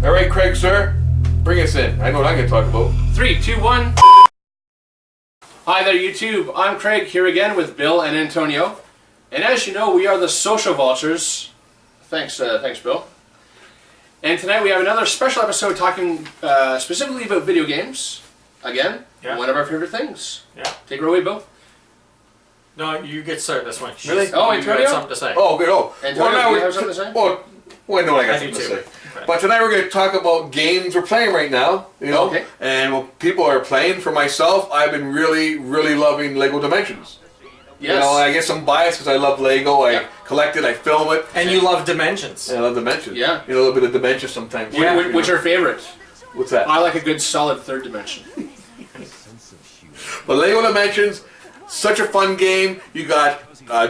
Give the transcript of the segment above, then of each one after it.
All right, Craig, sir, bring us in. I know what I'm going to talk about. 3, 2, 1. Hi there, YouTube. I'm Craig here again with Bill and Antonio. And as you know, we are the Social Vultures. Thanks, Bill. And tonight we have another special episode talking specifically about video games. Again, one of our favorite things. Yeah. Take it away, Bill. No, you get started this one. Really? Oh, you Antonio? got something to say. Oh, good. Oh, Antonio, do you have something to say? Well, I know I got I do something to too. say. Okay. But tonight we're going to talk about games we're playing right now. You know, Okay. and what people are playing. For myself, I've been really, really loving Lego Dimensions. Yes. You know, I guess I'm biased because I love Lego. I collect it, I film it. And you love Dimensions. And I love Dimensions. Yeah. You know, a little bit of Dimensions sometimes. Yeah. What's your favorite? What's that? I like a good solid third dimension. But Lego Dimensions, such a fun game. You got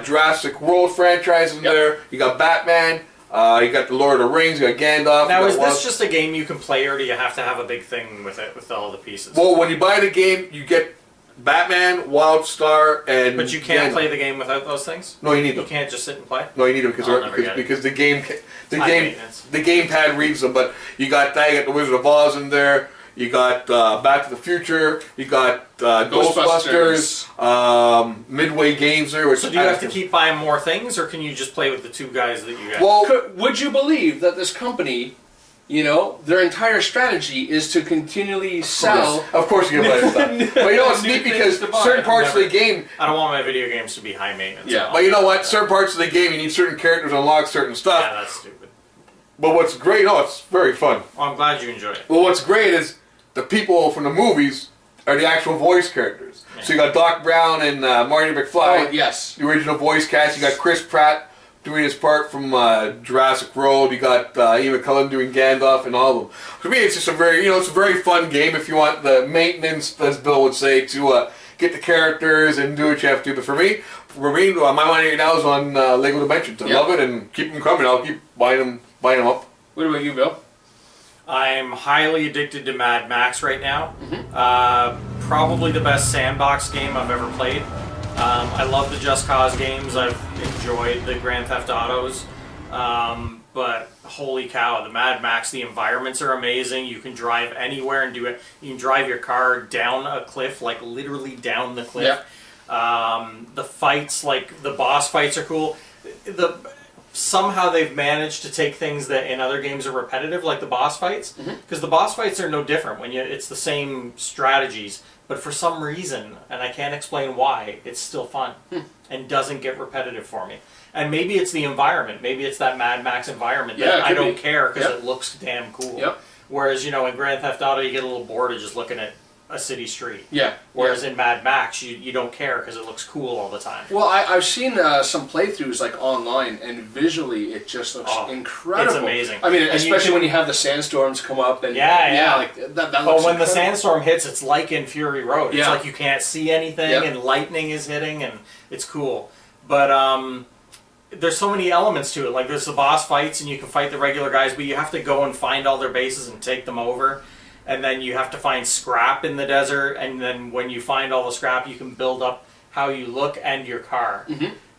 Jurassic World franchise in there. You got Batman. You got the Lord of the Rings. You got Gandalf. Now, you is got this just a game you can play, or do you have to have a big thing with it, with all the pieces? Well, when you buy the game, you get Batman, Wildstar, and. But you can't Gandalf. play the game without those things? No, you need You them. can't just sit and play? No, you need them I'll never get it. because the game High maintenance. the gamepad reads them. But you got that. You got the Wizard of Oz in there. You got Back to the Future. You got Ghostbusters. Midway Games there. Which So do you have to keep buying more things, or can you just play with the two guys that you got? Well, Would you believe that this company, you know, their entire strategy is to continually sell? of course you can buy this stuff. But you know it's New neat things because to buy. certain parts of the game. I don't want my video games to be high maintenance. Yeah. But you know what? Certain parts of the game you need certain characters to unlock certain stuff. Yeah, that's stupid. But what's great? Oh, it's very fun. Well, I'm glad you enjoyed it. Well, what's great is the people from the movies are the actual voice characters. Yeah. So you got Doc Brown and Marty McFly. Oh, yes. The original voice cast. You got Chris Pratt doing his part from Jurassic World. You got Ian McKellen doing Gandalf and all of them. For me, it's just a very, it's a very fun game if you want the maintenance, as Bill would say, to get the characters and do what you have to. But for me, my money right now is on Lego Dimensions. I love it and keep them coming. I'll keep buying them up. What about you, Bill? I'm highly addicted to Mad Max right now. Probably the best sandbox game I've ever played. I love the Just Cause games. I've enjoyed the Grand Theft Autos. But holy cow, the Mad Max, the environments are amazing. You can drive anywhere and do it. You can drive your car down a cliff, like literally down the cliff. The fights, like the boss fights are cool. Somehow they've managed to take things that in other games are repetitive, like the boss fights, because the boss fights are no different it's the same strategies, but for some reason, and I can't explain why, it's still fun and doesn't get repetitive for me. And maybe it's the environment, maybe it's that Mad Max environment that I don't care because it looks damn cool. Whereas, in Grand Theft Auto you get a little bored of just looking at a city street. Whereas in Mad Max, you don't care because it looks cool all the time. Well, I've seen some playthroughs like online, and visually it just looks incredible. It's amazing. I mean, especially when you have the sandstorms come up and like that looks But when incredible. the sandstorm hits, it's like in Fury Road. It's Yeah. like you can't see anything, and lightning is hitting, and it's cool. But there's so many elements to it. Like there's the boss fights, and you can fight the regular guys, but you have to go and find all their bases and take them over. And then you have to find scrap in the desert, and then when you find all the scrap, you can build up how you look and your car.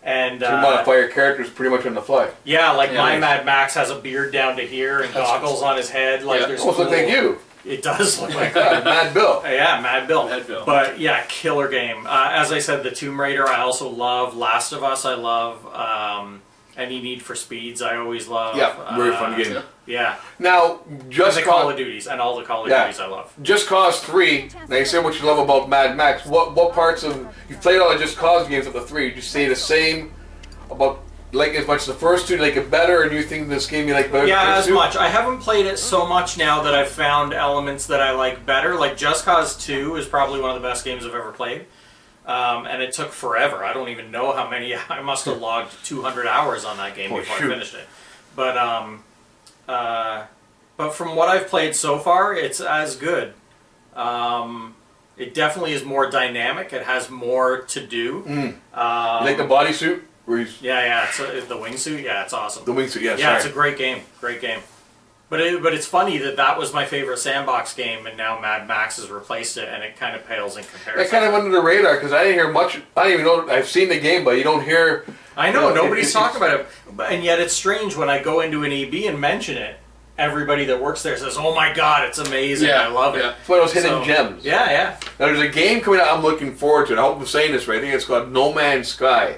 And So you modify your characters pretty much on the fly. yeah, like my Mad Max has a beard down to here and goggles on his head. Like there's Almost look like you. It does look like that. Mad Bill. Yeah, Mad Bill. Mad Bill. But yeah, killer game. As I said, the Tomb Raider I also love. Last of Us I love. Any Need for Speeds I always love. Yeah, very fun game. Yeah. Now, And the Call of Duties and all the Call of Duties I love. Just Cause 3, now you say what you love about Mad Max. What parts of, you've played all the Just Cause games of the 3, did you say the same about, like as much as the first two, like it better, or do you think this game you like better? Yeah, as much. I haven't played it so much now that I've found elements that I like better. Like Just Cause 2 is probably one of the best games I've ever played. And it took forever. I don't even know how many. I must have logged 200 hours on that game before I finished it. But from what I've played so far, it's as good. It definitely is more dynamic. It has more to do. You like the bodysuit? Yeah. It's the wingsuit. Yeah, it's awesome. The wingsuit, yeah. Yeah, it's a great game. Great game. But it's funny that was my favorite sandbox game, and now Mad Max has replaced it, and it kind of pales in comparison. That kind of went under the radar because I didn't hear much. I didn't even know. I've seen the game, but you don't hear. I know, nobody's talking about it, and yet it's strange when I go into an EB and mention it. everybody that works there says, "Oh my god, it's amazing! Yeah, I love yeah. it." It's one of those hidden gems. Yeah, yeah. Now, there's a game coming out I'm looking forward to. I hope I'm saying this right. I think it's called No Man's Sky.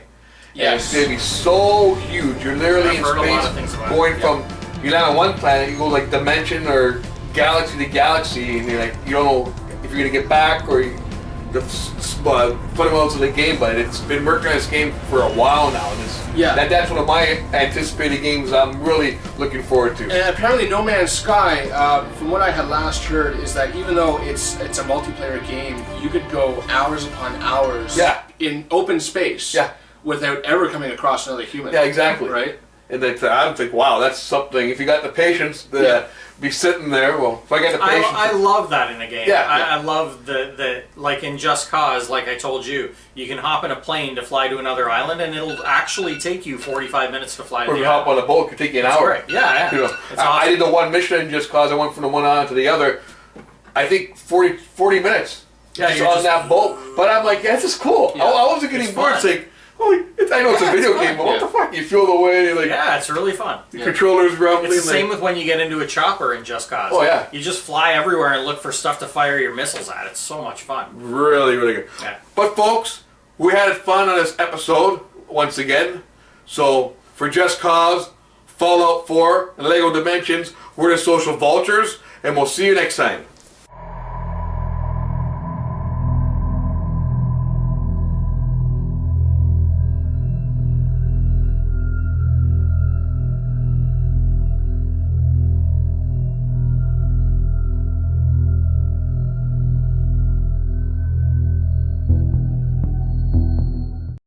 And it's going to be so huge. You're literally I've heard a lot of in things space, about it. going from, you land on one planet, you go like dimension or galaxy to galaxy, and you're like, you don't know if you're going to get back or the fundamentals of the game, but it's been working on this game for a while now. And that's one of my anticipated games I'm really looking forward to. And apparently No Man's Sky, from what I had last heard, is that even though it's a multiplayer game, you could go hours upon hours in open space without ever coming across another human. Yeah, exactly. Right? And I think, wow, that's something. If you got the patience to be sitting there, well, if I got the patience. I love that in a game. Yeah, I love the like in Just Cause, like I told you, you can hop in a plane to fly to another island, and it'll actually take you 45 minutes to fly to Or the if you hop island. on a boat, it could take you an hour. Right. Yeah, You know, It's I awesome. did the one mission in Just Cause. I went from the one island to the other. I think 40 minutes. Yeah, just you're on just- that boat. But I'm like, this is cool. Yeah. I wasn't getting It's bored. fun. It's like, I know it's a video game, but what the fuck? You feel the way, like Yeah, it's really fun. the controller's rumbling. It's the same like, with when you get into a chopper in Just Cause. Oh, yeah. You just fly everywhere and look for stuff to fire your missiles at. It's so much fun. really, really good. Yeah. But folks, we had fun on this episode once again. So for Just Cause, Fallout 4, and Lego Dimensions, we're the Social Vultures, and we'll see you next time.